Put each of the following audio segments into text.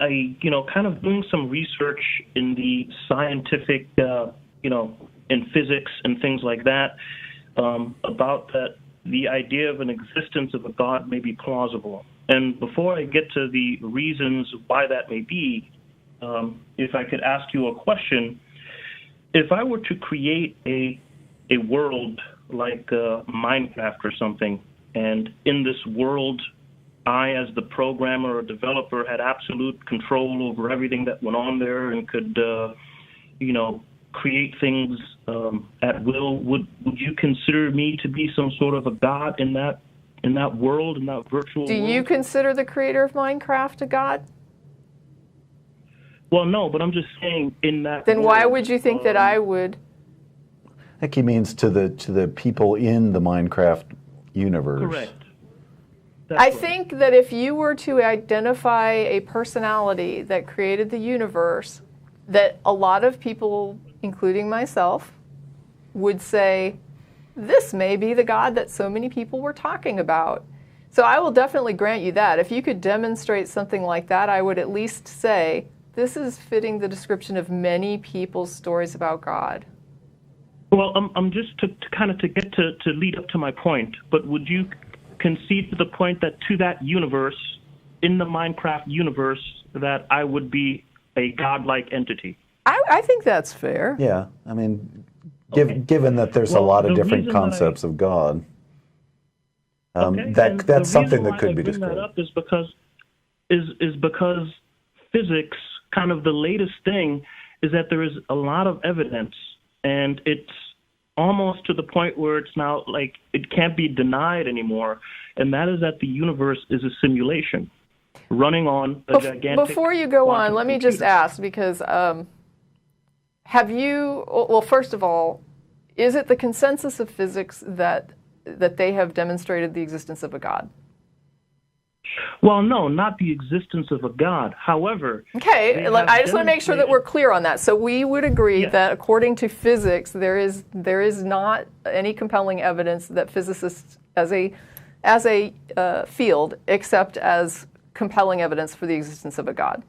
kind of doing some research in the scientific, in physics and things like that, about that the idea of an existence of a God may be plausible. And before I get to the reasons why that may be, if I could ask you a question, if I were to create a world like Minecraft or something, and in this world, I, as the programmer or developer, had absolute control over everything that went on there and could, create things at will, would you consider me to be some sort of a god in that world, in that virtual world? Do you consider the creator of Minecraft a god? Well, no, but I'm just saying in that Then world, why would you think that I would? I think he means to the people in the Minecraft universe. Correct. I think that if you were to identify a personality that created the universe, that a lot of people, including myself, would say, this may be the God that so many people were talking about. So I will definitely grant you that. If you could demonstrate something like that, I would at least say, this is fitting the description of many people's stories about God. Well, I'm just to lead up to my point, but would you concede to the point that to that universe, in the Minecraft universe, that I would be a godlike entity? I think that's fair. Yeah, I mean, given that the's a lot of different concepts of God, that's something that could be described. The reason why I bring that up is because physics, kind of the latest thing, is that there is a lot of evidence, and it's almost to the point where it's now like it can't be denied anymore, and that is that the universe is a simulation running on a gigantic... Before you go on, let me just ask, because well, first of all, is it the consensus of physics that they have demonstrated the existence of a God? Well, no, not the existence of a God. However... Okay, I just want to make sure that we're clear on that. So we would agree that according to physics, there is not any compelling evidence that physicists as a field accept as compelling evidence for the existence of a God.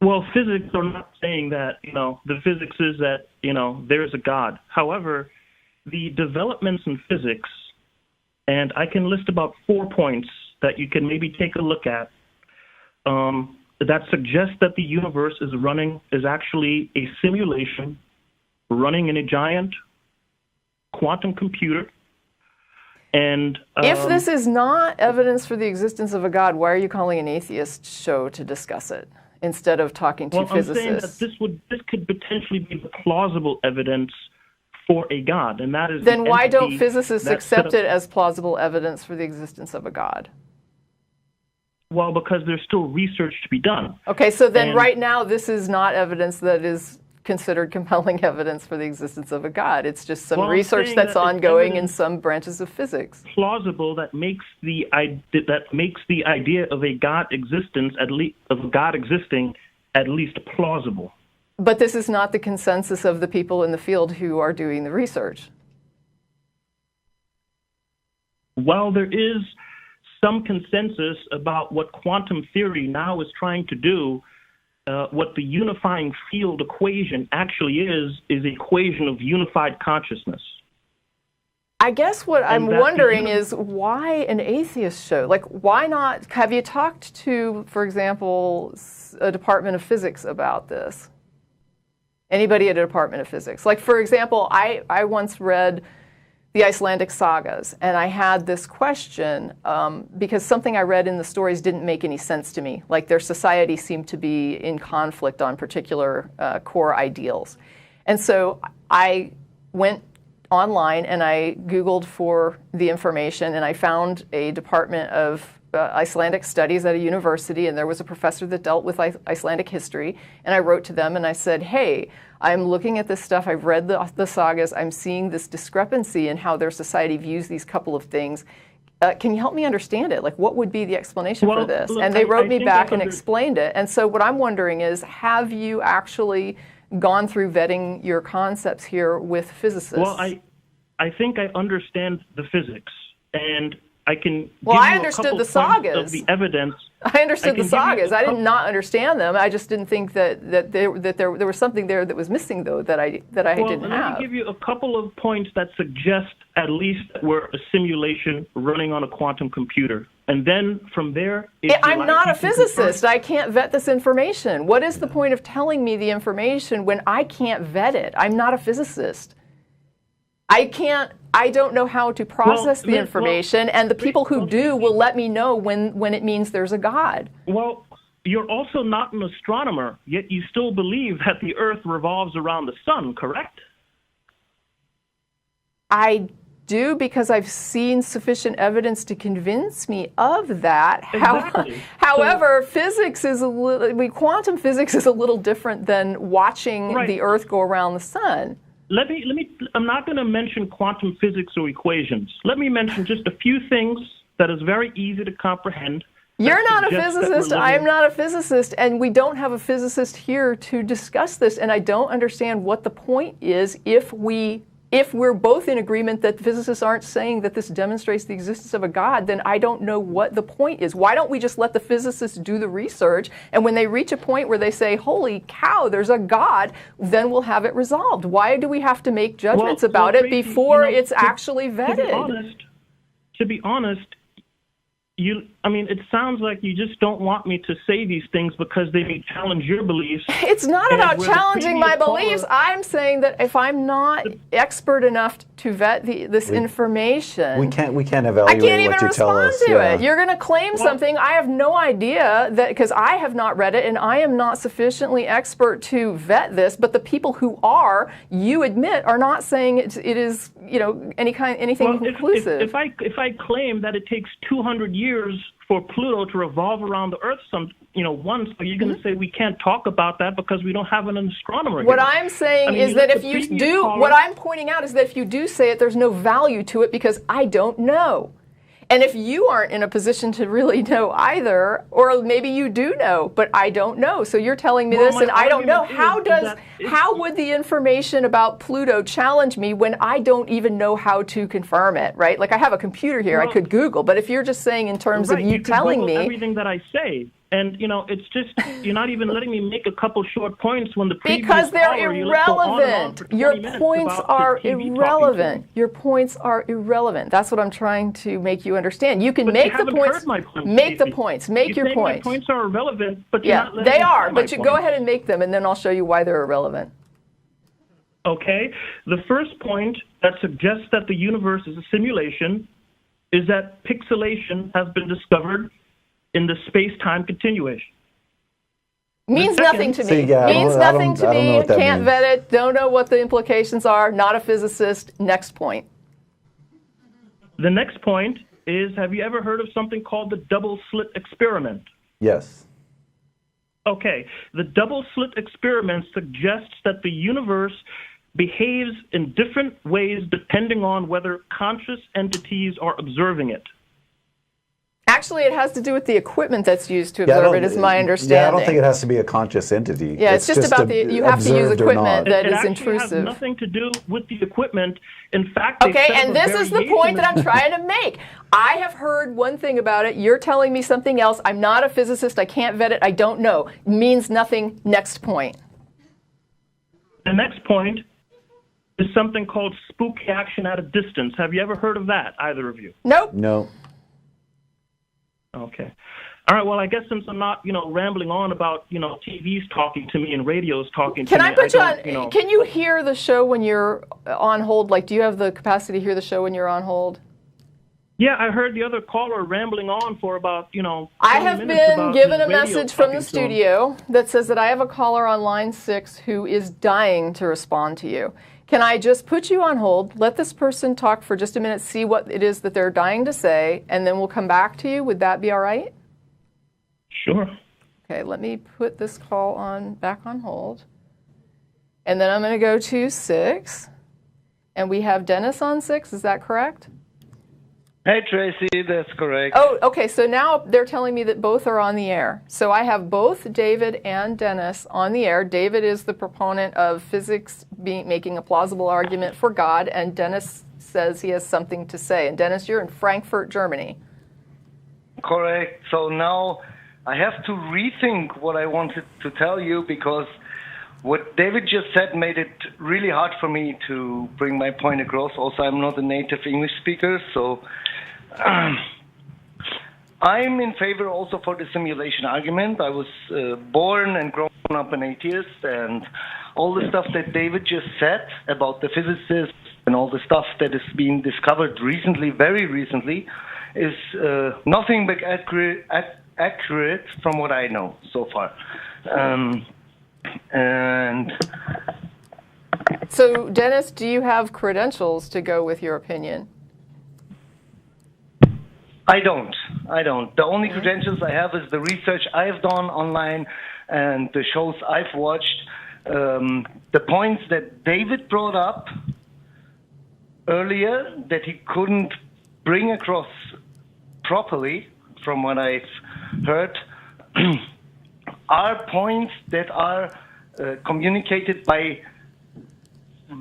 Well, physics are not saying that, the physics is that, there is a God. However, the developments in physics, and I can list about 4 points that you can maybe take a look at, that suggest that the universe is actually a simulation running in a giant quantum computer. And if this is not evidence for the existence of a God, why are you calling an atheist show to discuss it instead of talking to physicists? I'm saying that this could potentially be the plausible evidence for a God, and that is... Then why don't physicists accept it as plausible evidence for the existence of a God? Well, because there's still research to be done. Okay, so then right now this is not evidence that is considered compelling evidence for the existence of a God. It's just some research that's ongoing in some branches of physics. Plausible that makes the idea of a God existing at least plausible. But this is not the consensus of the people in the field who are doing the research. Well, there is some consensus about what quantum theory now is trying to do. What the unifying field equation actually is the equation of unified consciousness. I guess what I'm wondering is why an atheist show? Like, why not? Have you talked to, for example, a Department of Physics about this? Anybody at a Department of Physics? Like, for example, I once read the Icelandic sagas, and I had this question because something I read in the stories didn't make any sense to me. Like, their society seemed to be in conflict on particular core ideals. And so I went online and I Googled for the information, and I found a Department of Icelandic Studies at a university, and there was a professor that dealt with Icelandic history, and I wrote to them and I said, hey, I'm looking at this stuff, I've read the sagas, I'm seeing this discrepancy in how their society views these couple of things. Can you help me understand it? Like, what would be the explanation for this? Look, and they wrote me back and explained it. And so what I'm wondering is, have you actually gone through vetting your concepts here with physicists? Well, I think I understand the physics, and I can. Well, give I you understood a couple the points sagas. of the evidence. I understood the sagas. I did not understand them. I just didn't think that there was something there that was missing, though, that I didn't have. Well, let me give you a couple of points that suggest at least that we're a simulation running on a quantum computer. And then from there... I'm not a physicist. I can't vet this information. What is the point of telling me the information when I can't vet it? I'm not a physicist. I don't know how to process the information, and the people who do will let me know when it means there's a God. Well, you're also not an astronomer, yet you still believe that the Earth revolves around the sun, correct? I do, because I've seen sufficient evidence to convince me of that. Exactly. However, physics is quantum physics is a little different than watching the Earth go around the sun. I'm not going to mention quantum physics or equations. Let me mention just a few things that is very easy to comprehend. You're not a physicist. I'm not a physicist, and we don't have a physicist here to discuss this, and I don't understand what the point is if we're both in agreement that physicists aren't saying that this demonstrates the existence of a God, then I don't know what the point is. Why don't we just let the physicists do the research, and when they reach a point where they say, holy cow, there's a God, then we'll have it resolved? Why do we have to make judgments about it before it's actually vetted? To be honest, it sounds like you just don't want me to say these things because they may challenge your beliefs. It's not about challenging my beliefs. I'm saying that if I'm not expert enough to vet this information, we can't evaluate I can't even what you tell respond us. to it. You're going to claim something. I have no idea that, because I have not read it and I am not sufficiently expert to vet this. But the people who are, you admit, are not saying it is anything conclusive. If I claim that it takes 200 years for Pluto to revolve around the Earth once, are you going to say we can't talk about that because we don't have an astronomer What here? I'm saying is that if you do, what I'm pointing out is that if you do say it, there's no value to it because I don't know. And if you aren't in a position to really know either, or maybe you do know, but I don't know. So you're telling me this and I don't know. How would the information about Pluto challenge me when I don't even know how to confirm it, right? Like I have a computer here, I could Google, but if you're just saying in terms of you telling me everything that I say. And, it's just, you're not even letting me make a couple short points when the previous because they're caller, irrelevant. Your points are irrelevant. Your points are irrelevant. That's what I'm trying to make you understand. You can make the points. Make the points. Make your points. My points are irrelevant, but you're not letting me are. But you go ahead and make them, and then I'll show you why they're irrelevant. Okay. The first point that suggests that the universe is a simulation is that pixelation has been discovered in the space-time continuation. Means nothing to me. Means nothing to me. Can't vet it. Don't know what the implications are. Not a physicist. Next point. The next point is, have you ever heard of something called the double slit experiment? Yes. Okay. The double slit experiment suggests that the universe behaves in different ways depending on whether conscious entities are observing it. Actually, it has to do with the equipment that's used to observe it, is my understanding. Yeah, I don't think it has to be a conscious entity. Yeah, it's just about you have to use equipment that is intrusive. It has nothing to do with the equipment. In fact, okay, and this is the point that I'm trying to make. I have heard one thing about it. You're telling me something else. I'm not a physicist. I can't vet it. I don't know. It means nothing. Next point. The next point is something called spooky action at a distance. Have you ever heard of that, either of you? Nope. No. Okay. All right. Well, I guess since I'm not, rambling on about, TV's talking to me and radio's talking to me. Can I put you on? Can you hear the show when you're on hold? Like, do you have the capacity to hear the show when you're on hold? Yeah, I heard the other caller rambling on for about, I have been given a message from the studio that says that I have a caller on line 6 who is dying to respond to you. Can I just put you on hold, let this person talk for just a minute, see what it is that they're dying to say, and then we'll come back to you? Would that be all right? Sure. Okay, let me put this call back on hold. And then I'm going to go to 6. And we have Dennis on 6, is that correct? Hey, Tracy, that's correct. Oh, okay, so now they're telling me that both are on the air. So I have both David and Dennis on the air. David is the proponent of physics making a plausible argument for God, and Dennis says he has something to say. And Dennis, you're in Frankfurt, Germany. correct. So now I have to rethink what I wanted to tell you, because what David just said made it really hard for me to bring my point across. Also, I'm not a native English speaker, so I'm in favor also for the simulation argument. I was born and grown up an atheist, and all the stuff that David just said about the physicists and all the stuff that is being discovered recently, very recently, is nothing but accurate from what I know so far. And so, Dennis, do you have credentials to go with your opinion? I don't. The only credentials I have is the research I've done online and the shows I've watched. The points that David brought up earlier that he couldn't bring across properly, from what I've heard, are points that are communicated by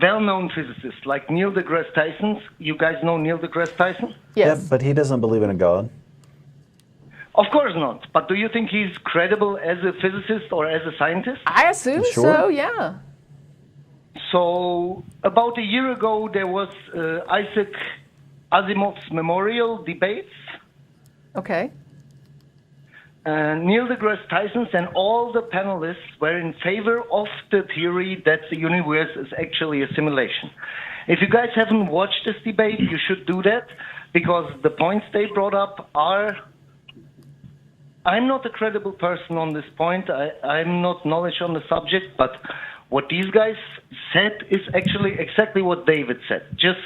well-known physicists like Neil deGrasse Tyson. You guys know Neil deGrasse Tyson? Yes. Yeah, but he doesn't believe in a God. Of course not. But do you think he's credible as a physicist or as a scientist? I assume so, yeah. So about a year ago, there was Isaac Asimov's memorial debates. Okay. Neil deGrasse Tyson and all the panelists were in favor of the theory that the universe is actually a simulation. If you guys haven't watched this debate, you should do that, because the points they brought up are... I'm not a credible person on this point. I'm not knowledge on the subject, but what these guys said is actually exactly what David said, just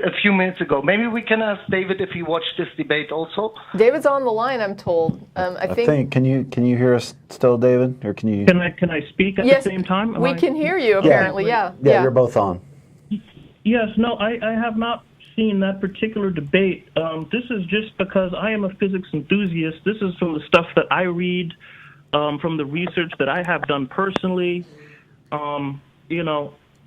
a few minutes ago. Maybe we can ask David if he watched this debate also. David's on the line, I'm told. I think. Can you hear us still, David, or can you? Can I speak at Yes, the same time? we can hear you. Apparently, yeah. Yeah, you're both on. Yes. No, I have not seen that particular debate. This is just because I am a physics enthusiast. This is from the stuff that I read, from the research that I have done personally.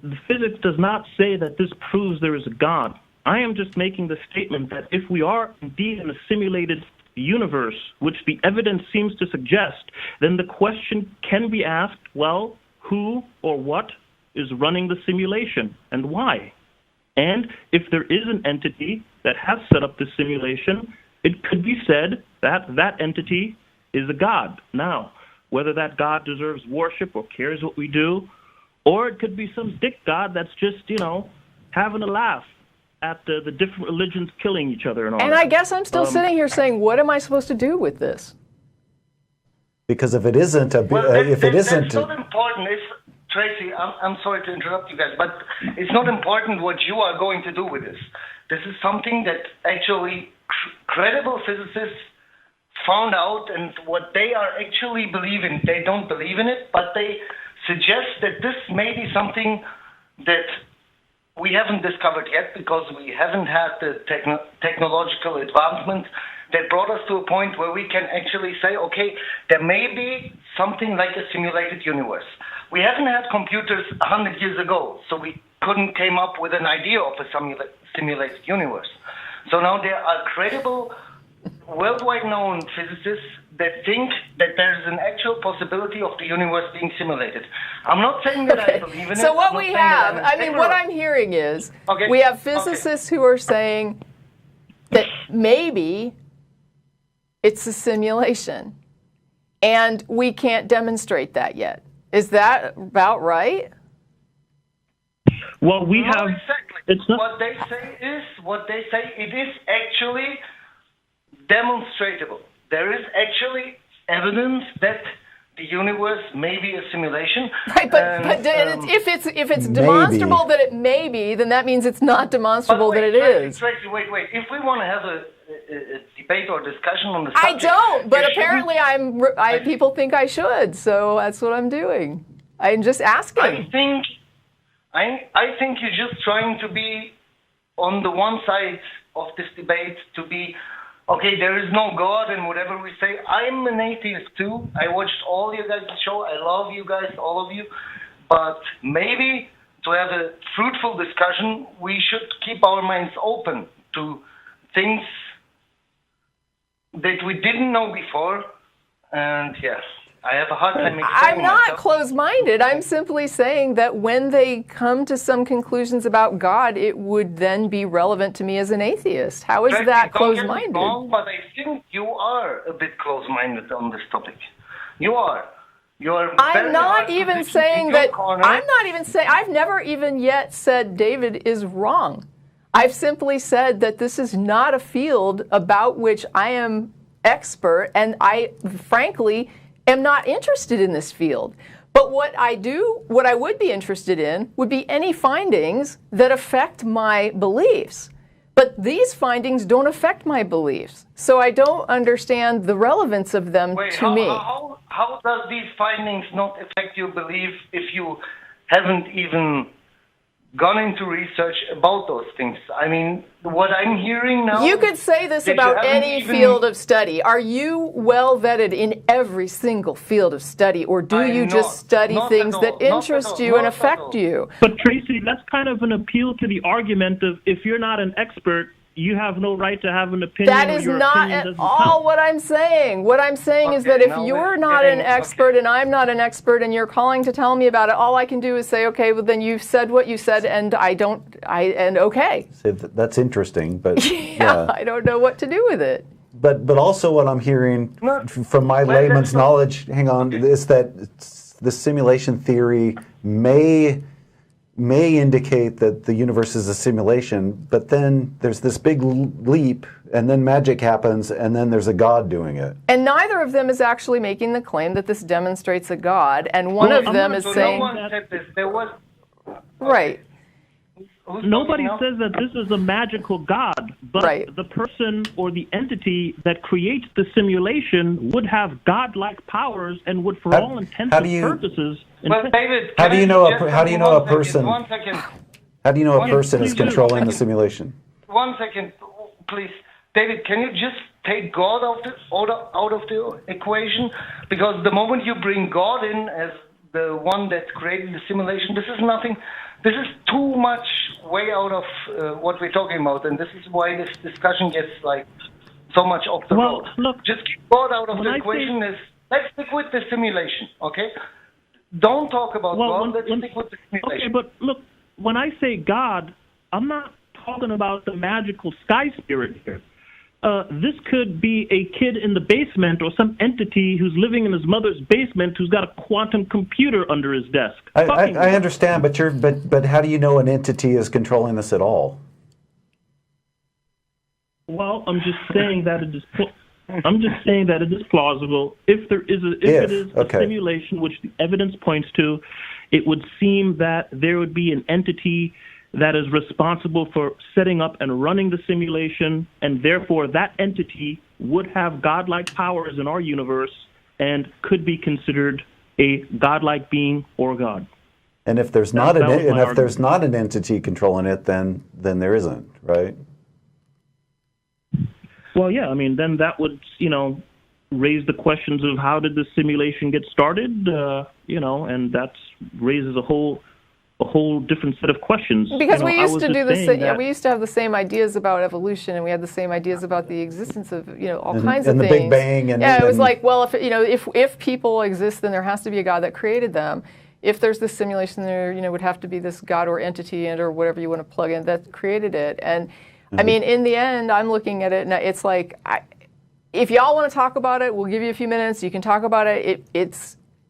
The physics does not say that this proves there is a God. I am just making the statement that if we are indeed in a simulated universe, which the evidence seems to suggest, then the question can be asked, well, who or what is running the simulation and why? And if there is an entity that has set up the simulation, it could be said that that entity is a God. Now, whether that God deserves worship or cares what we do, or it could be some dick God that's just, having a laugh at the different religions killing each other and all. And I guess I'm still sitting here saying, what am I supposed to do with this? Because if it isn't That's not important. Tracie, I'm sorry to interrupt you guys, but it's not important what you are going to do with this. This is something that actually credible physicists found out, and what they are actually believing. They don't believe in it, but they suggest that this may be something that we haven't discovered yet, because we haven't had the technological advancement that brought us to a point where we can actually say, okay, there may be something like a simulated universe. We haven't had computers 100 years ago, so we couldn't came up with an idea of a simulated universe. So now there are credible, worldwide known physicists that think that there's an actual possibility of the universe being simulated. I'm not saying that I believe in it. So what we have, what I'm hearing is, we have physicists who are saying that maybe it's a simulation, and we can't demonstrate that yet. Is that about right? Well, we not have... Exactly. It's not, What they say it is actually demonstratable. There is actually evidence that the universe may be a simulation. Right, but if it's demonstrable that it may be, then that means it's not demonstrable that it is. Tracie, wait. If we want to have a debate or discussion on the subject... I don't, but apparently people think I should, so that's what I'm doing. I'm just asking. I think you're just trying to be on the one side of this debate, to be, okay, there is no God and whatever we say. I'm an atheist too. I watched all you guys' show. I love you guys, all of you. But maybe to have a fruitful discussion, we should keep our minds open to things that we didn't know before, and yes, I have a hard time explaining I'm not myself. closed-minded. I'm simply saying that when they come to some conclusions about God, it would then be relevant to me as an atheist. How is that closed-minded? Don't get me wrong, but I think you are a bit closed-minded on this topic. You are. I'm not even saying that. I'm not even saying. I've never even yet said David is wrong. I've simply said that this is not a field about which I am expert, and I, frankly, am not interested in this field. But what I would be interested in would be any findings that affect my beliefs. But these findings don't affect my beliefs, so I don't understand the relevance of them to me. How does these findings not affect your belief if you haven't even gone into research about those things? I mean, what I'm hearing now... You could say this about any field of study. Are you well vetted in every single field of study, or do you just study things that interest you and affect you? But Tracie, that's kind of an appeal to the argument of if you're not an expert, you have no right to have an opinion. That is not at all what I'm saying. What I'm saying is that if you're not an expert and I'm not an expert and you're calling to tell me about it, all I can do is say, okay, well then you've said what you said and okay. That's interesting, but yeah, I don't know what to do with it. But also what I'm hearing from my layman's knowledge, hang on, is that the simulation theory may indicate that the universe is a simulation, but then there's this big leap, and then magic happens, and then there's a God doing it. And neither of them is actually making the claim that this demonstrates a God, and one of them is saying... No one said this. There was... Right. Nobody says that this is a magical God, but the person or the entity that creates the simulation would have godlike powers and would, for all intents and purposes... Well, David, how do you know a person? 1 second. How do you know a person is controlling the simulation? 1 second, please, David. Can you just take God out of the equation? Because the moment you bring God in as the one that created the simulation, this is nothing. This is too much way out of what we're talking about, and this is why this discussion gets like so much off the road. Look, just keep God out of the equation. Let's stick with the simulation, okay? Don't talk about God, let's stick with the simulation. Okay, but look, when I say God, I'm not talking about the magical sky spirit here. This could be a kid in the basement or some entity who's living in his mother's basement who's got a quantum computer under his desk. I understand, but how do you know an entity is controlling this at all? Well, I'm just saying that it is... I'm just saying that it is plausible. If it is a simulation, which the evidence points to, it would seem that there would be an entity that is responsible for setting up and running the simulation, and therefore that entity would have godlike powers in our universe and could be considered a godlike being or God. And if there's not an entity controlling it, then there isn't, right? Well, yeah, I mean, then that would, raise the questions of how did the simulation get started, and that raises a whole different set of questions. Because we used to do the same. We used to have the same ideas about evolution, and we had the same ideas about the existence of all kinds of things. And the Big Bang. It was like, well, if people exist, then there has to be a God that created them. If there's this simulation, there would have to be this God or entity or whatever you want to plug in that created it. And I mean, in the end, I'm looking at it, and it's like, if y'all want to talk about it, we'll give you a few minutes. You can talk about it.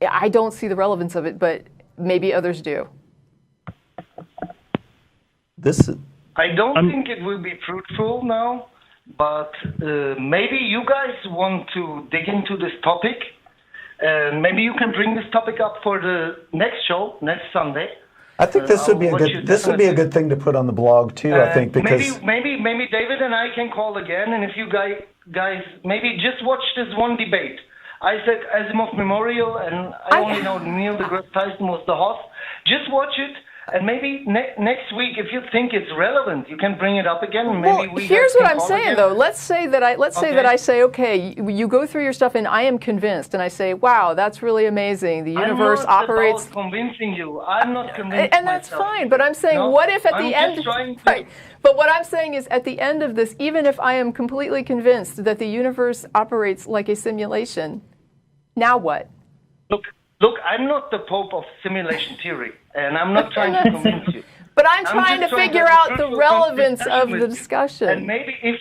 I don't see the relevance of it, but maybe others do. I don't think it will be fruitful now, but maybe you guys want to dig into this topic, and maybe you can bring this topic up for the next show, next Sunday. I think this would be a good thing to put on the blog too. I think because maybe David and I can call again, and if you guys maybe just watch this one debate. Isaac Asimov Memorial, and I only know Neil deGrasse Tyson was the host. Just watch it And maybe next week, if you think it's relevant, you can bring it up again. Maybe here's what I'm saying, though. Let's say that I say, okay, you go through your stuff, and I am convinced, and I say, wow, that's really amazing. The universe operates. I'm not convincing you. I'm not convinced. And that's fine. But I'm saying, what if at the end? Right. But what I'm saying is, at the end of this, even if I am completely convinced that the universe operates like a simulation, now what? Look, I'm not the Pope of simulation theory, and I'm not trying to convince you. But I'm trying to figure out the relevance of the discussion. And maybe if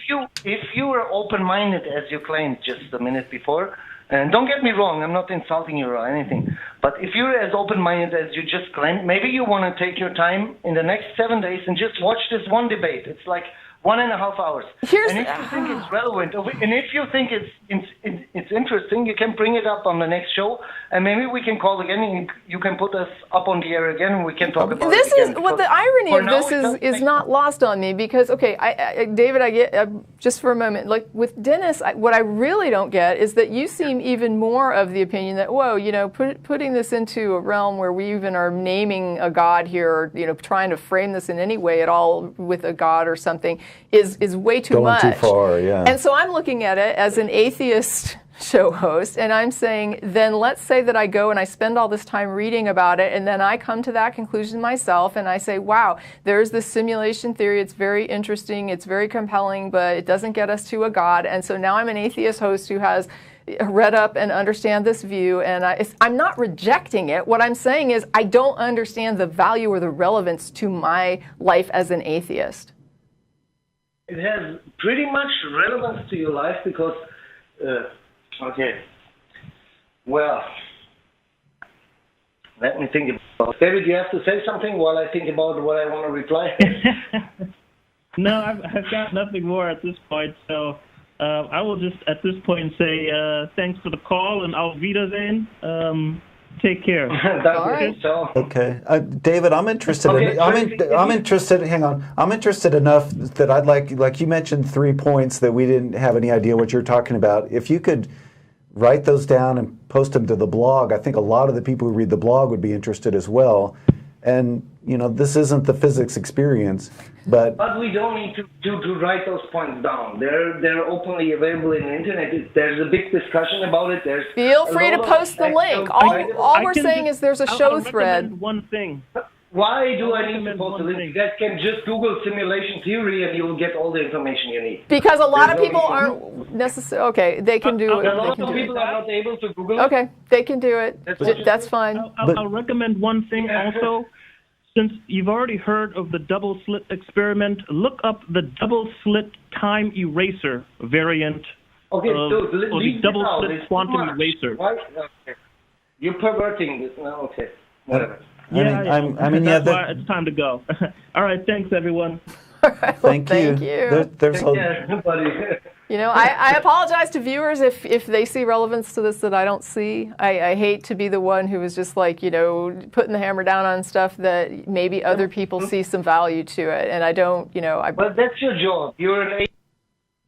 you were open-minded, as you claimed just a minute before, and don't get me wrong, I'm not insulting you or anything, but if you're as open-minded as you just claimed, maybe you want to take your time in the next 7 days and just watch this one debate. It's like 1.5 hours. And if you think it's relevant, and if you think it's interesting, you can bring it up on the next show, and maybe we can call again, and you can put us up on the air again, and we can talk about it again. What the irony of this is not lost on me, because, okay, David, I get, just for a moment, like with Dennis, what I really don't get is that you seem even more of the opinion that, whoa, putting this into a realm where we even are naming a god here, or, trying to frame this in any way at all with a god or something, is way too much. Going too far, yeah. And so I'm looking at it as an atheist show host, and I'm saying, then let's say that I go and I spend all this time reading about it, and then I come to that conclusion myself, and I say, wow, there's this simulation theory, it's very interesting, it's very compelling, but it doesn't get us to a god, and so now I'm an atheist host who has read up and understand this view, and I'm not rejecting it. What I'm saying is I don't understand the value or the relevance to my life as an atheist. It has pretty much relevance to your life because, well, let me think about it. David, you have to say something while I think about what I want to reply. No, I've got nothing more at this point, so I will just at this point say thanks for the call and auf Wiedersehen. Take care. Okay, David, I'm interested. I'm interested. Hang on. I'm interested enough that I'd like you mentioned 3 points that we didn't have any idea what you're talking about. If you could write those down and post them to the blog, I think a lot of the people who read the blog would be interested as well. And this isn't the physics experience, but we don't need to write those points down. They're openly available in the internet. There's a big discussion about it. Feel free to post the link. All we're saying is there's a show thread. One thing. Why do I need to post a link? You guys can just Google simulation theory and you'll get all the information you need. Because a lot of people aren't necessarily, okay, they can do it. A lot of people are not able to Google it. Okay, they can do it. That's fine. I'll recommend one thing also. Since you've already heard of the double slit experiment, look up the double slit time eraser variant of the double slit quantum eraser. Okay. You're perverting this. No, okay. Whatever. That's why it's time to go. All right, thanks, everyone. All right, thank you. I apologize to viewers if they see relevance to this that I don't see. I hate to be the one who is just like, putting the hammer down on stuff that maybe other people see some value to it, and I don't, But that's your job. You're an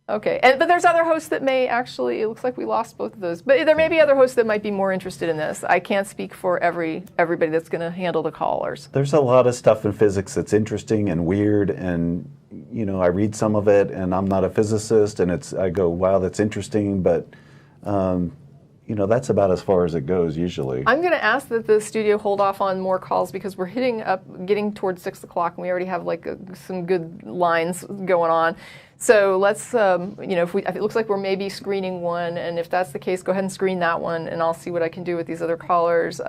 Okay, but there's other hosts that may actually, it looks like we lost both of those, but there may be other hosts that might be more interested in this. I can't speak for everybody that's going to handle the callers. There's a lot of stuff in physics that's interesting and weird, and I read some of it, and I'm not a physicist, and I go, wow, that's interesting, but that's about as far as it goes usually. I'm going to ask that the studio hold off on more calls because we're getting towards 6 o'clock, and we already have some good lines going on. So let's, if it looks like we're maybe screening one, and if that's the case, go ahead and screen that one, and I'll see what I can do with these other callers.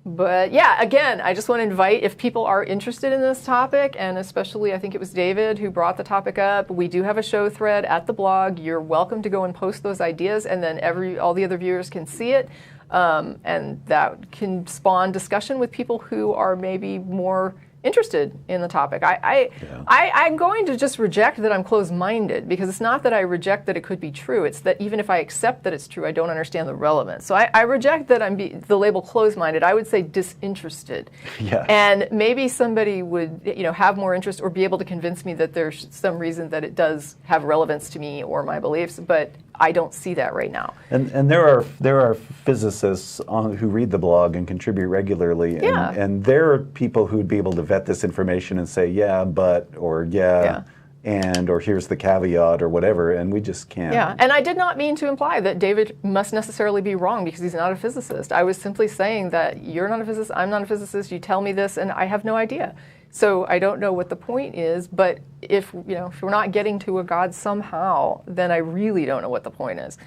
But yeah, again, I just want to invite, if people are interested in this topic, and especially I think it was David who brought the topic up, we do have a show thread at the blog. You're welcome to go and post those ideas, and then all the other viewers can see it, and that can spawn discussion with people who are maybe more interested in the topic. I'm going to just reject that I'm closed-minded, because it's not that I reject that it could be true. It's that even if I accept that it's true, I don't understand the relevance. So I reject that the label closed-minded. I would say disinterested. Yeah. And maybe somebody would have more interest or be able to convince me that there's some reason that it does have relevance to me or my beliefs. But I don't see that right now. And there are physicists who read the blog and contribute regularly, and there are people who would be able to vet this information and say, yeah, but, or and, or here's the caveat, or whatever, and we just can't. Yeah, and I did not mean to imply that David must necessarily be wrong because he's not a physicist. I was simply saying that you're not a physicist, I'm not a physicist, you tell me this, and I have no idea. So I don't know what the point is, but if we're not getting to a God somehow, then I really don't know what the point is.